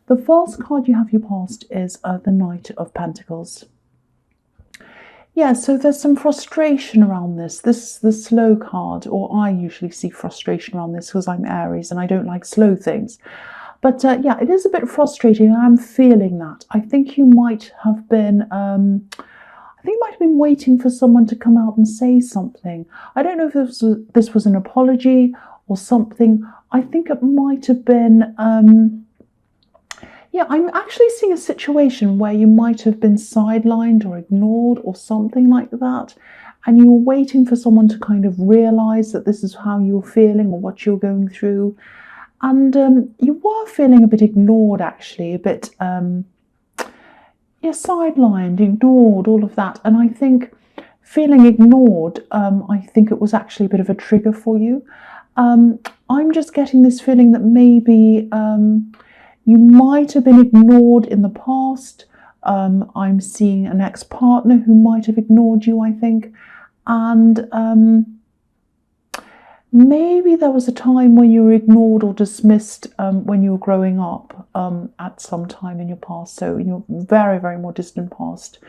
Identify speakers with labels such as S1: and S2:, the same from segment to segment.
S1: The first card you have your past is the Knight of Pentacles. Yeah, so there's some frustration around this. This is the slow card, or I usually see frustration around this because I'm Aries and I don't like slow things. But yeah, it is a bit frustrating. I'm feeling that. I think you might have been, waiting for someone to come out and say something. I don't know if this was an apology or something. I think it might have been. Yeah, I'm actually seeing a situation where you might have been sidelined or ignored or something like that, and you were waiting for someone to kind of realize that this is how you're feeling or what you're going through. And you were feeling a bit ignored, actually, a bit, sidelined, ignored, all of that. And I think feeling ignored, I think it was actually a bit of a trigger for you. I'm just getting this feeling that maybe you might have been ignored in the past. I'm seeing an ex-partner who might have ignored you, I think. And maybe there was a time when you were ignored or dismissed when you were growing up at some time in your past, so in your very, very more distant past.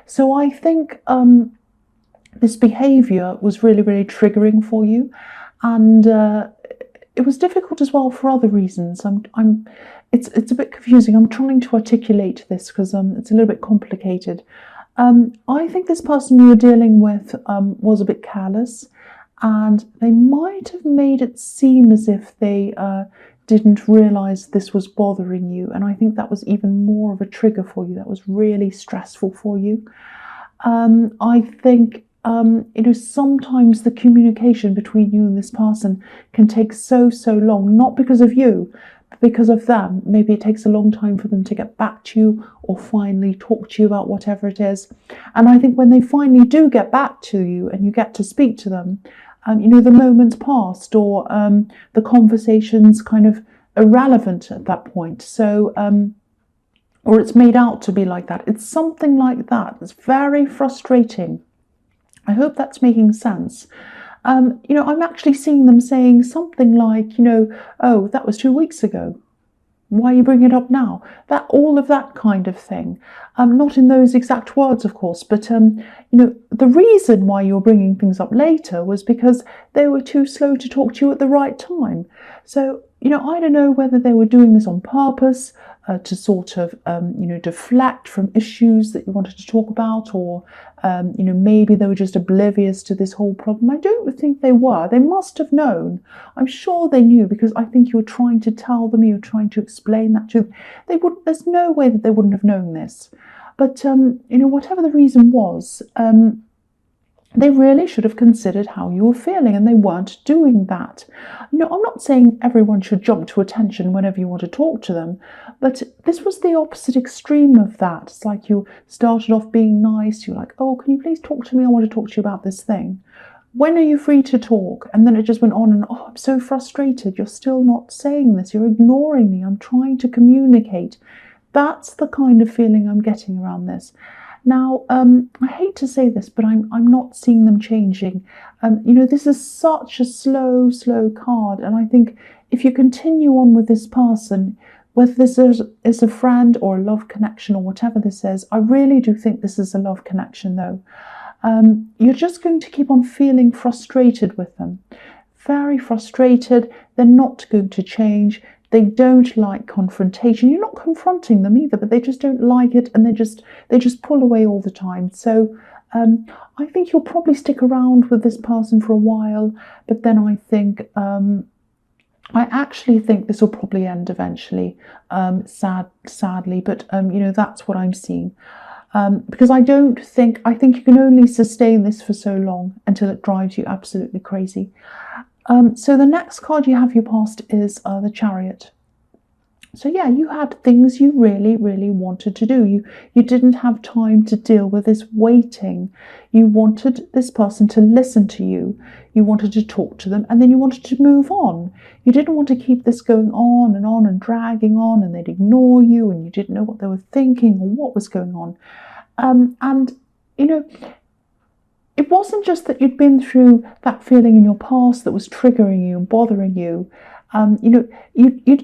S1: So I think this behaviour was really, really triggering for you, and it was difficult as well for other reasons. It's a bit confusing. I'm trying to articulate this because it's a little bit complicated. I think this person you were dealing with was a bit careless, and they might have made it seem as if they didn't realise this was bothering you. And I think that was even more of a trigger for you. That was really stressful for you. I think sometimes the communication between you and this person can take so long, not because of you, but because of them. Maybe it takes a long time for them to get back to you or finally talk to you about whatever it is. And I think when they finally do get back to you and you get to speak to them, the moment's passed, or the conversation's kind of irrelevant at that point. So, or it's made out to be like that. It's something like that. It's very frustrating. I hope that's making sense. I'm actually seeing them saying something like, oh, that was 2 weeks ago. Why are you bringing it up now? All of that kind of thing. Not in those exact words, of course, but the reason why you're bringing things up later was because they were too slow to talk to you at the right time. So, I don't know whether they were doing this on purpose to sort of, deflect from issues that you wanted to talk about, or, maybe they were just oblivious to this whole problem. I don't think they were. They must have known. I'm sure they knew, because I think you were trying to tell them, you were trying to explain that to them. There's no way that they wouldn't have known this. But, whatever the reason was, they really should have considered how you were feeling, and they weren't doing that. I'm not saying everyone should jump to attention whenever you want to talk to them, but this was the opposite extreme of that. It's like you started off being nice. You're like, oh, can you please talk to me? I want to talk to you about this thing. When are you free to talk? And then it just went on and, oh, I'm so frustrated. You're still not saying this. You're ignoring me. I'm trying to communicate. That's the kind of feeling I'm getting around this. Now, I hate to say this, but I'm not seeing them changing. This is such a slow card, and I think if you continue on with this person, whether this is a friend or a love connection or whatever this is, I really do think this is a love connection, though. You're just going to keep on feeling frustrated with them. Very frustrated. They're not going to change. They don't like confrontation. You're not confronting them either, but they just don't like it, and they just pull away all the time. So I think you'll probably stick around with this person for a while, but then I think I actually think this will probably end eventually, sadly. But that's what I'm seeing. Because I think you can only sustain this for so long until it drives you absolutely crazy. So the next card you have your past is the Chariot. So yeah, you had things you really, really wanted to do. You didn't have time to deal with this waiting. You wanted this person to listen to you. You wanted to talk to them, and then you wanted to move on. You didn't want to keep this going on and dragging on, and they'd ignore you, and you didn't know what they were thinking or what was going on. It wasn't just that you'd been through that feeling in your past that was triggering you and bothering you. You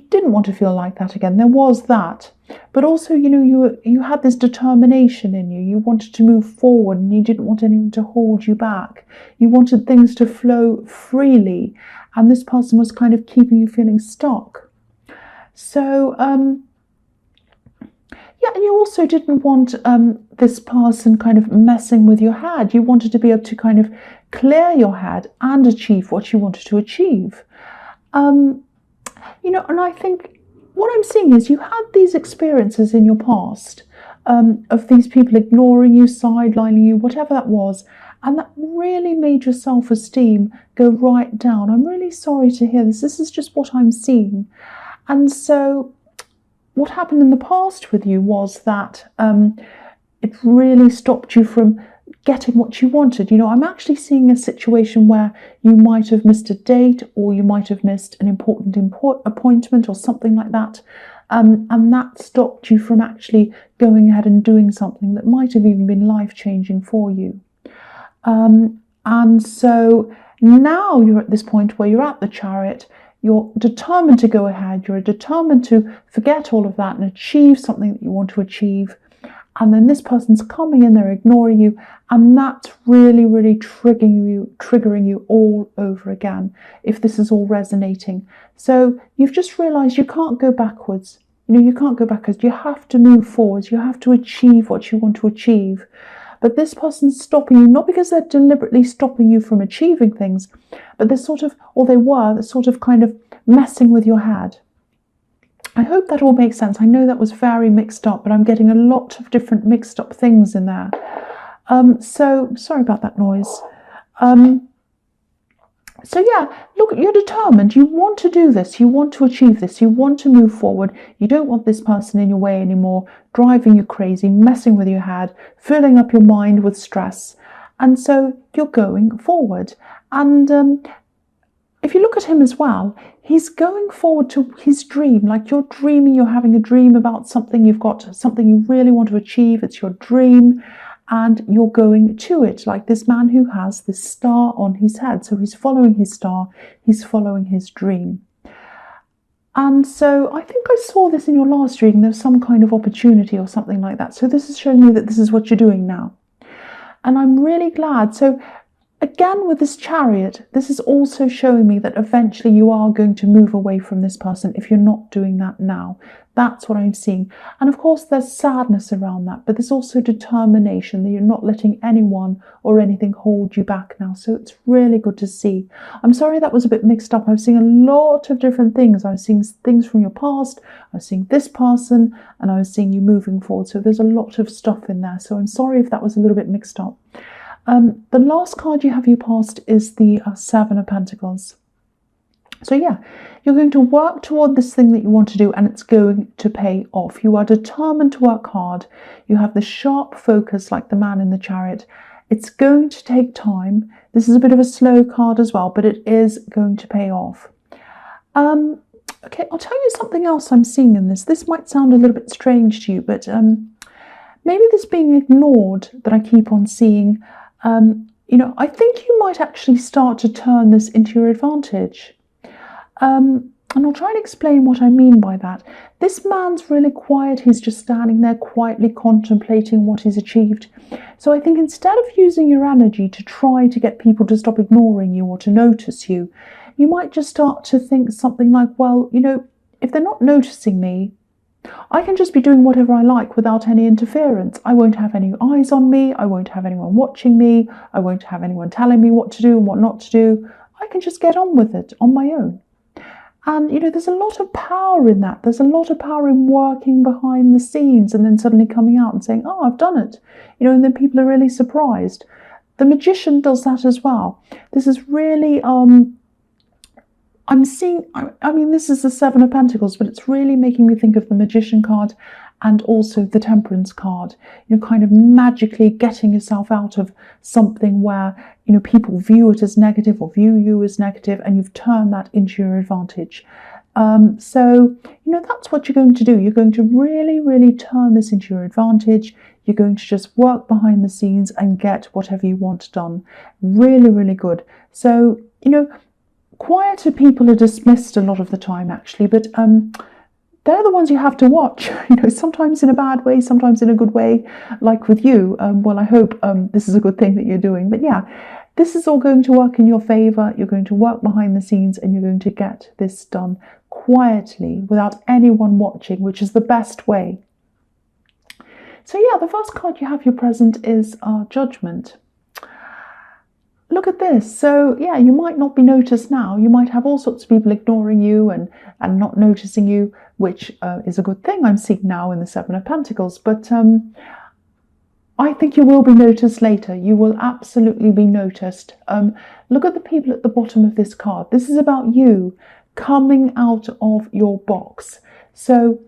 S1: didn't want to feel like that again. There was that. But also, you had this determination in you. You wanted to move forward and you didn't want anyone to hold you back. You wanted things to flow freely. And this person was kind of keeping you feeling stuck. So, yeah, and you also didn't want this person kind of messing with your head. You wanted to be able to kind of clear your head and achieve what you wanted to achieve. And I think what I'm seeing is you had these experiences in your past of these people ignoring you, sidelining you, whatever that was, and that really made your self-esteem go right down. I'm really sorry to hear this. This is just what I'm seeing. And so what happened in the past with you was that it really stopped you from getting what you wanted. I'm actually seeing a situation where you might have missed a date, or you might have missed an important appointment or something like that. And that stopped you from actually going ahead and doing something that might have even been life-changing for you. And so now you're at this point where you're at the Chariot. You're determined to go ahead. You're determined to forget all of that and achieve something that you want to achieve. And then this person's coming in, they're ignoring you, and that's really, really triggering you all over again, if this is all resonating. So you've just realized you can't go backwards. You can't go backwards. You have to move forwards. You have to achieve what you want to achieve. But this person's stopping you, not because they're deliberately stopping you from achieving things, but they're sort of kind of messing with your head. I hope that all makes sense. I know that was very mixed up, but I'm getting a lot of different mixed up things in there. So sorry about that noise. So yeah, look, you're determined. You want to do this. You want to achieve this. You want to move forward. You don't want this person in your way anymore, driving you crazy, messing with your head, filling up your mind with stress. And so you're going forward. And if you look at him as well, he's going forward to his dream. Like you're dreaming, you're having a dream about something, you've got something you really want to achieve, it's your dream, and you're going to it. Like this man who has this star on his head. So he's following his star, he's following his dream. And so I think I saw this in your last reading, there was some kind of opportunity or something like that. So this is showing me that this is what you're doing now. And I'm really glad. So again, with this Chariot, this is also showing me that eventually you are going to move away from this person if you're not doing that now. That's what I'm seeing. And of course, there's sadness around that, but there's also determination that you're not letting anyone or anything hold you back now. So it's really good to see. I'm sorry that was a bit mixed up. I was seeing a lot of different things. I was seeing things from your past, I was seeing this person, and I was seeing you moving forward. So there's a lot of stuff in there. So I'm sorry if that was a little bit mixed up. The last card you have your past is the Seven of Pentacles. So yeah, you're going to work toward this thing that you want to do, and it's going to pay off. You are determined to work hard. You have the sharp focus like the man in the Chariot. It's going to take time. This is a bit of a slow card as well, but it is going to pay off. Okay, I'll tell you something else I'm seeing in this. This might sound a little bit strange to you, but maybe this being ignored that I keep on seeing, I think you might actually start to turn this into your advantage. And I'll try and explain what I mean by that. This man's really quiet. He's just standing there quietly contemplating what he's achieved. So I think instead of using your energy to try to get people to stop ignoring you or to notice you, you might just start to think something like, well, if they're not noticing me, I can just be doing whatever I like without any interference. I won't have any eyes on me. I won't have anyone watching me. I won't have anyone telling me what to do and what not to do. I can just get on with it on my own. And, there's a lot of power in that. There's a lot of power in working behind the scenes and then suddenly coming out and saying, oh, I've done it. And then people are really surprised. The Magician does that as well. This is really, I'm seeing, this is the Seven of Pentacles, but it's really making me think of the Magician card and also the Temperance card. Kind of magically getting yourself out of something where, people view it as negative or view you as negative, and you've turned that into your advantage. So, that's what you're going to do. You're going to really, really turn this into your advantage. You're going to just work behind the scenes and get whatever you want done. Really, really good. So, quieter people are dismissed a lot of the time, actually, but they're the ones you have to watch, sometimes in a bad way, sometimes in a good way, like with you. Well, I hope this is a good thing that you're doing. But yeah, this is all going to work in your favor. You're going to work behind the scenes and you're going to get this done quietly without anyone watching, which is the best way. So yeah, the first card you have your present is Judgment. Look at this. So yeah, you might not be noticed now. You might have all sorts of people ignoring you and not noticing you, which is a good thing I'm seeing now in the Seven of Pentacles. But I think you will be noticed later. You will absolutely be noticed. Look at the people at the bottom of this card. This is about you coming out of your box. So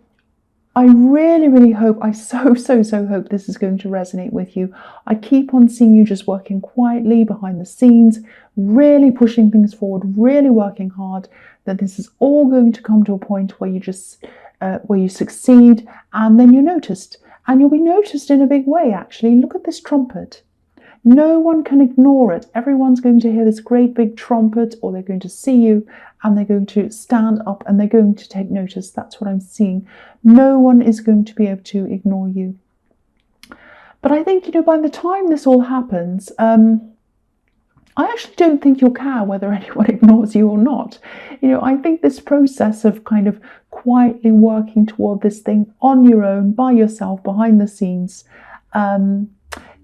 S1: I really, really hope, I so hope this is going to resonate with you. I keep on seeing you just working quietly behind the scenes, really pushing things forward, really working hard, that this is all going to come to a point where you just, where you succeed and then you're noticed. And you'll be noticed in a big way, actually. Look at this trumpet. No one can ignore it. Everyone's going to hear this great big trumpet, or they're going to see you and they're going to stand up and they're going to take notice. That's what I'm seeing. No one is going to be able to ignore you. But I think, by the time this all happens, I actually don't think you'll care whether anyone ignores you or not. I think this process of kind of quietly working toward this thing on your own, by yourself, behind the scenes,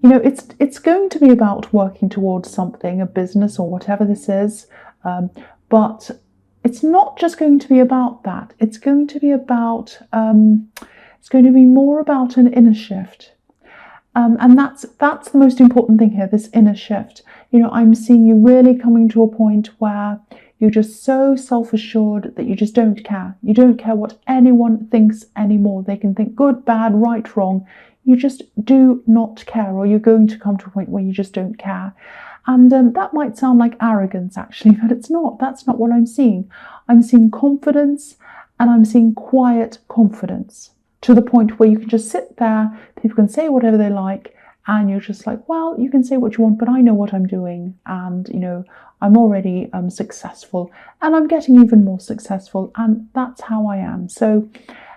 S1: it's going to be about working towards something, a business or whatever this is. But it's not just going to be about that. It's going to be about, it's going to be more about an inner shift. And that's the most important thing here, this inner shift. I'm seeing you really coming to a point where you're just so self-assured that you just don't care. You don't care what anyone thinks anymore. They can think good, bad, right, wrong. You just do not care, or you're going to come to a point where you just don't care. And that might sound like arrogance, actually, but it's not. That's not what I'm seeing. I'm seeing confidence, and I'm seeing quiet confidence, to the point where you can just sit there, people can say whatever they like, and you're just like, well, you can say what you want, but I know what I'm doing, and, I'm already successful, and I'm getting even more successful, and that's how I am. So,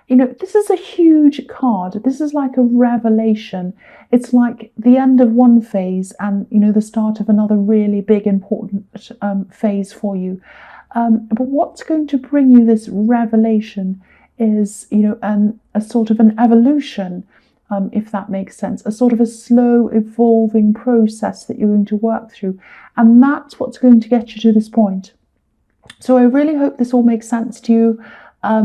S1: this is a huge card. This is like a revelation. It's like the end of one phase and, the start of another really big, important phase for you. But what's going to bring you this revelation is, a sort of an evolution, if that makes sense, a sort of a slow evolving process that you're going to work through. And that's what's going to get you to this point. So I really hope this all makes sense to you.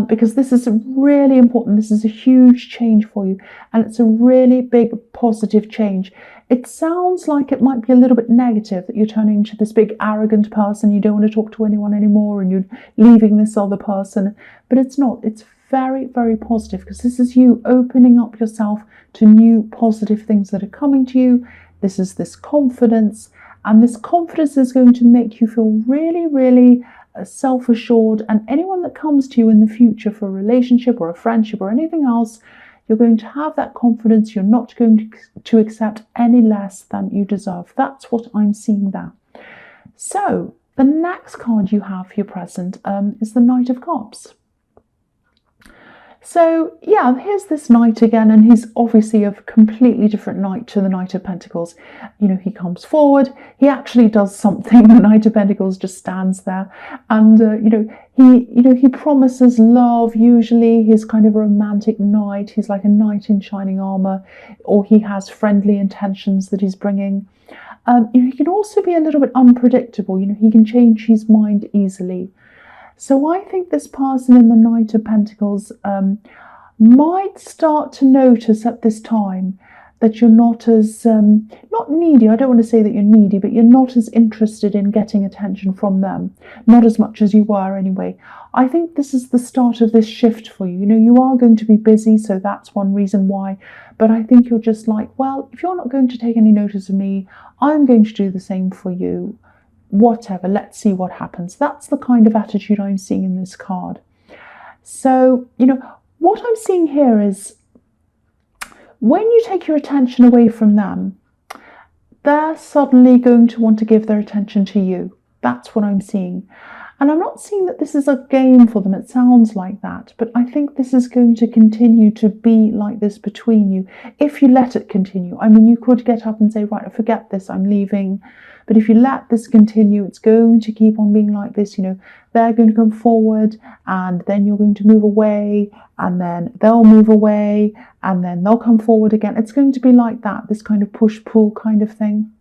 S1: Because this is really important. This is a huge change for you, and it's a really big positive change. It sounds like it might be a little bit negative, that you're turning into this big arrogant person, you don't want to talk to anyone anymore, and you're leaving this other person, but it's not. It's very, very positive, because this is you opening up yourself to new positive things that are coming to you. This is this confidence, and this confidence is going to make you feel really, really self-assured, and anyone that comes to you in the future for a relationship or a friendship or anything else, you're going to have that confidence. You're not going to accept any less than you deserve. That's what I'm seeing there. So the next card you have for your present is the Knight of Cups. So yeah, here's this knight again, and he's obviously a completely different knight to the Knight of Pentacles. He comes forward, he actually does something. The Knight of Pentacles just stands there, and he promises love. Usually he's kind of a romantic knight. He's like a knight in shining armor, or he has friendly intentions that he's bringing. He can also be a little bit unpredictable. He can change his mind easily. So I think this person in the Knight of Pentacles might start to notice at this time that you're not as, not needy. I don't want to say that you're needy, but you're not as interested in getting attention from them. Not as much as you were anyway. I think this is the start of this shift for you. You are going to be busy, so that's one reason why. But I think you're just like, well, if you're not going to take any notice of me, I'm going to do the same for you. Whatever, let's see what happens. That's the kind of attitude I'm seeing in this card. So, what I'm seeing here is when you take your attention away from them, they're suddenly going to want to give their attention to you. That's what I'm seeing. And I'm not seeing that this is a game for them. It sounds like that. But I think this is going to continue to be like this between you if you let it continue. I mean, you could get up and say, right, forget this, I'm leaving. But if you let this continue, it's going to keep on being like this. They're going to come forward and then you're going to move away and then they'll move away and then they'll come forward again. It's going to be like that, this kind of push-pull kind of thing.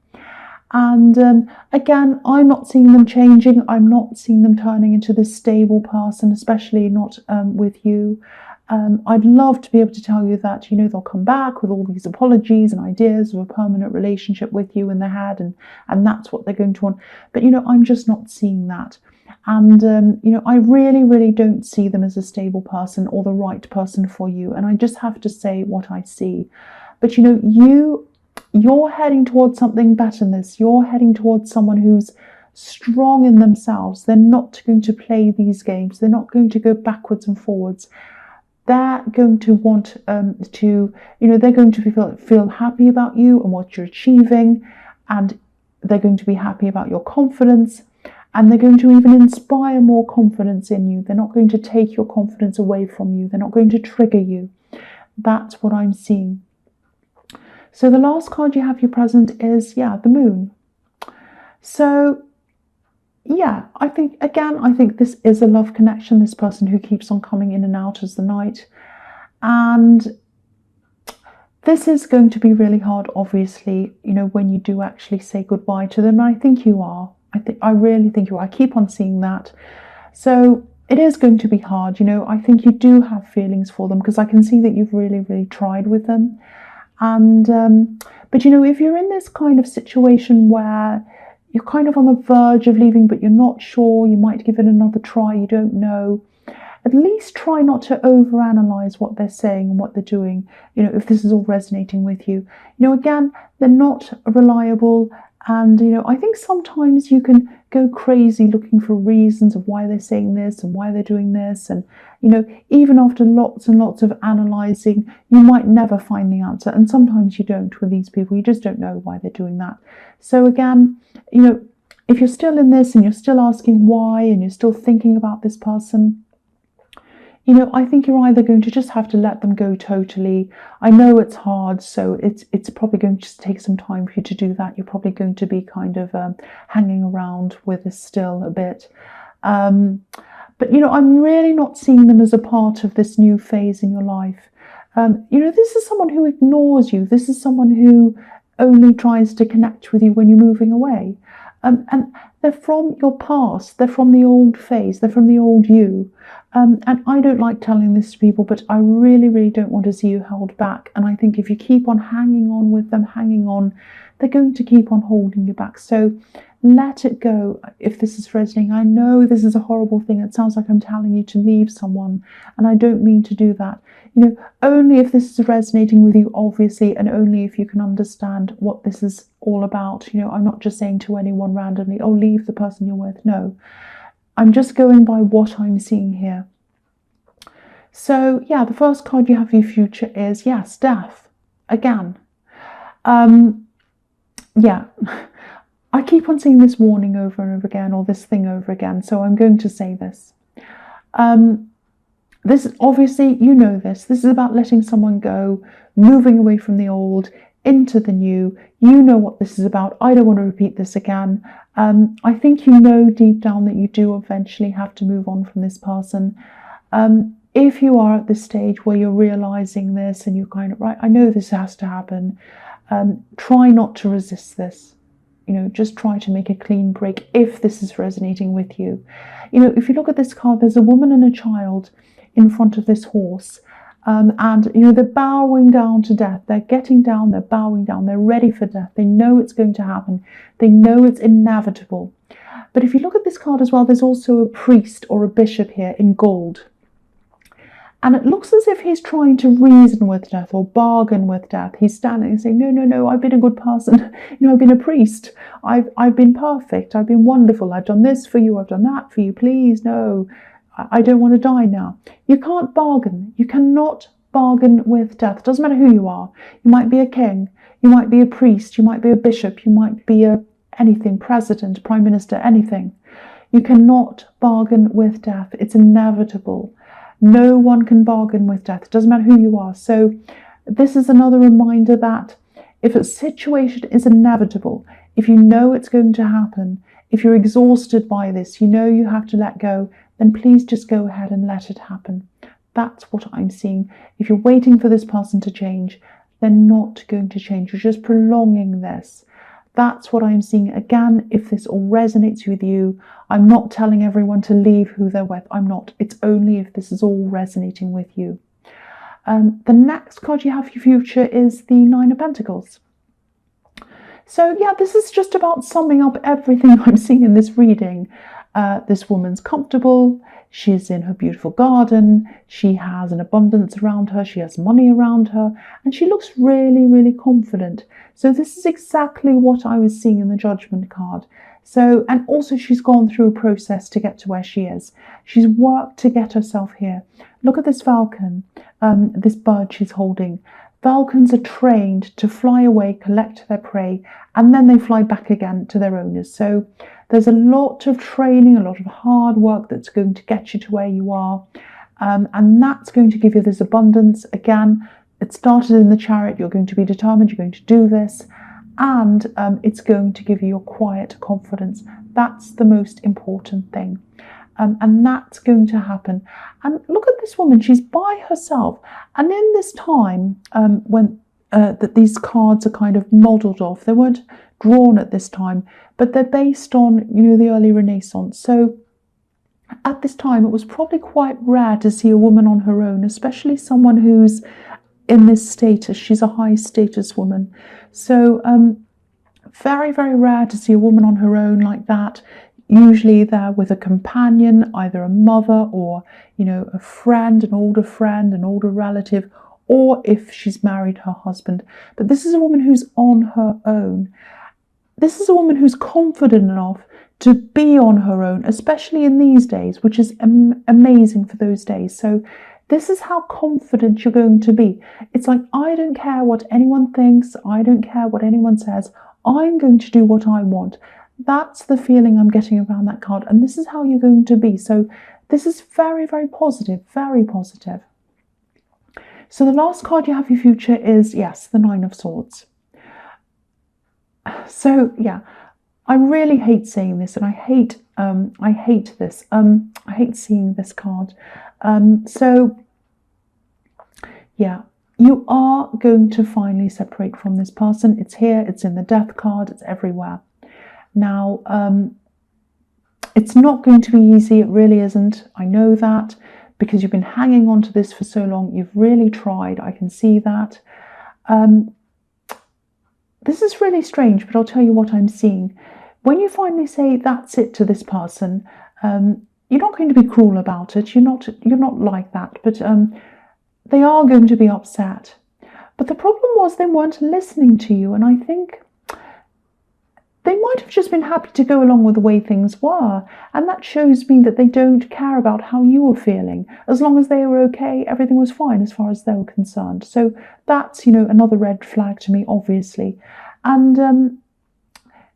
S1: And again, I'm not seeing them changing. I'm not seeing them turning into this stable person, especially not with you. I'd love to be able to tell you that, they'll come back with all these apologies and ideas of a permanent relationship with you in their head, and that's what they're going to want. But, I'm just not seeing that. And, I really, really don't see them as a stable person or the right person for you. And I just have to say what I see. But, you're heading towards something better than this. You're heading towards someone who's strong in themselves. They're not going to play these games. They're not going to go backwards and forwards. They're going to want they're going to feel happy about you and what you're achieving. And they're going to be happy about your confidence. And they're going to even inspire more confidence in you. They're not going to take your confidence away from you. They're not going to trigger you. That's what I'm seeing. So the last card you have here present is, the Moon. So, I think this is a love connection, this person who keeps on coming in and out as the night. And this is going to be really hard, obviously, when you do actually say goodbye to them. And I think you are. I really think you are. I keep on seeing that. So it is going to be hard. I think you do have feelings for them because I can see that you've really, really tried with them. And but if you're in this kind of situation where you're kind of on the verge of leaving but you're not sure, you might give it another try, you don't know, at least try not to overanalyze what they're saying and what they're doing, if this is all resonating with you. Again, they're not reliable. And, I think sometimes you can go crazy looking for reasons of why they're saying this and why they're doing this. And, even after lots and lots of analysing, you might never find the answer. And sometimes you don't with these people. You just don't know why they're doing that. So again, if you're still in this and you're still asking why and you're still thinking about this person, I think you're either going to just have to let them go totally. I know it's hard, so it's probably going to take some time for you to do that. You're probably going to be kind of hanging around with this still a bit. But, I'm really not seeing them as a part of this new phase in your life. This is someone who ignores you. This is someone who only tries to connect with you when you're moving away. And they're from your past. They're from the old phase. They're from the old you. And I don't like telling this to people, but I really, really don't want to see you held back. And I think if you keep on hanging on with them, they're going to keep on holding you back. So let it go if this is resonating. I know this is a horrible thing. It sounds like I'm telling you to leave someone, and I don't mean to do that. Only if this is resonating with you, obviously, and only if you can understand what this is all about. I'm not just saying to anyone randomly, oh, leave the person you're with. No, I'm just going by what I'm seeing here. So, the first card you have for your future is, death. Again. I keep on seeing this warning over and over again, or this thing over again, so I'm going to say this. This is obviously, this is about letting someone go, moving away from the old into the new. You know what this is about. I don't want to repeat this again. I think deep down that you do eventually have to move on from this person. If you are at this stage where you're realizing this and you're kind of, right, I know this has to happen, try not to resist this. Just try to make a clean break if this is resonating with you. If you look at this card, there's a woman and a child in front of this horse. And they're bowing down to death. They're getting down, they're bowing down, they're ready for death. They know it's going to happen. They know it's inevitable. But if you look at this card as well, there's also a priest or a bishop here in gold. And it looks as if he's trying to reason with death or bargain with death. He's standing and saying, no, I've been a good person. I've been a priest. I've been perfect. I've been wonderful. I've done this for you. I've done that for you. Please, no, I don't want to die now. You can't bargain. You cannot bargain with death. It doesn't matter who you are. You might be a king. You might be a priest. You might be a bishop. You might be anything, president, prime minister, anything. You cannot bargain with death. It's inevitable. No one can bargain with death. It doesn't matter who you are. So this is another reminder that if a situation is inevitable, if you know it's going to happen, if you're exhausted by this, you know you have to let go, then please just go ahead and let it happen. That's what I'm seeing. If you're waiting for this person to change, they're not going to change. You're just prolonging this. That's what I'm seeing. Again, if this all resonates with you, I'm not telling everyone to leave who they're with. I'm not. It's only if this is all resonating with you. The next card you have for your future is the Nine of Pentacles. So yeah, this is just about summing up everything I'm seeing in this reading. This woman's comfortable. She's in her beautiful garden. She has an abundance around her. She has money around her. And she looks really, really confident. So this is exactly what I was seeing in the Judgment card. So, and also she's gone through a process to get to where she is. She's worked to get herself here. Look at this falcon, this bird she's holding. Falcons are trained to fly away, collect their prey, and then they fly back again to their owners. So there's a lot of training, a lot of hard work that's going to get you to where you are. And that's going to give you this abundance. Again, it started in the Chariot. You're going to be determined. You're going to do this. And it's going to give you your quiet confidence. That's the most important thing. And that's going to happen. And look at this woman. She's by herself. And in this time, when that these cards are kind of modelled off, they weren't drawn at this time, but they're based on, you know, the early Renaissance. So at this time, it was probably quite rare to see a woman on her own, especially someone who's in this status. She's a high status woman. So very, very rare to see a woman on her own like that. Usually they're with a companion, either a mother or, you know, a friend, an older relative, or if she's married, her husband. But this is a woman who's on her own. This is a woman who's confident enough to be on her own, especially in these days, which is amazing for those days. So this is how confident you're going to be. It's like, I don't care what anyone thinks. I don't care what anyone says. I'm going to do what I want. That's the feeling I'm getting around that card. And this is how you're going to be. So this is very, very positive, very positive. So the last card you have for your future is, yes, the Nine of Swords. So yeah, I really hate saying this, and I hate this. I hate seeing this card. So yeah, you are going to finally separate from this person. It's here, it's in the Death card, it's everywhere. Now, it's not going to be easy. It really isn't. I know that because you've been hanging on to this for so long. You've really tried. I can see that. This is really strange, but I'll tell you what I'm seeing. When you finally say that's it to this person, you're not going to be cruel about it. You're not like that, but they are going to be upset. But the problem was they weren't listening to you, and I think they might have just been happy to go along with the way things were. And that shows me that they don't care about how you were feeling. As long as they were okay, everything was fine as far as they were concerned. So that's, you know, another red flag to me, obviously. And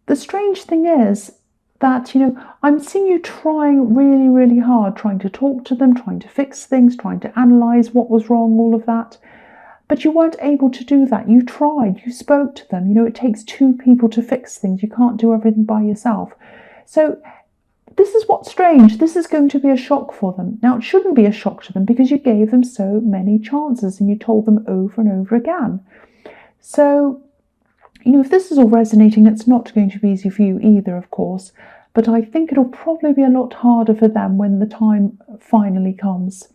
S1: the strange thing is that, you know, I'm seeing you trying really, really hard, trying to talk to them, trying to fix things, trying to analyse what was wrong, all of that. But you weren't able to do that. You tried, you spoke to them. You know, it takes two people to fix things. You can't do everything by yourself. So this is what's strange. This is going to be a shock for them. Now, it shouldn't be a shock to them because you gave them so many chances and you told them over and over again. So, you know, if this is all resonating, it's not going to be easy for you either, of course. But I think it'll probably be a lot harder for them when the time finally comes.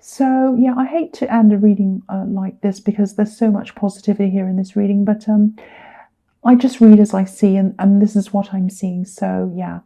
S1: So yeah, I hate to end a reading like this because there's so much positivity here in this reading, but I just read as I see, and this is what I'm seeing. So yeah,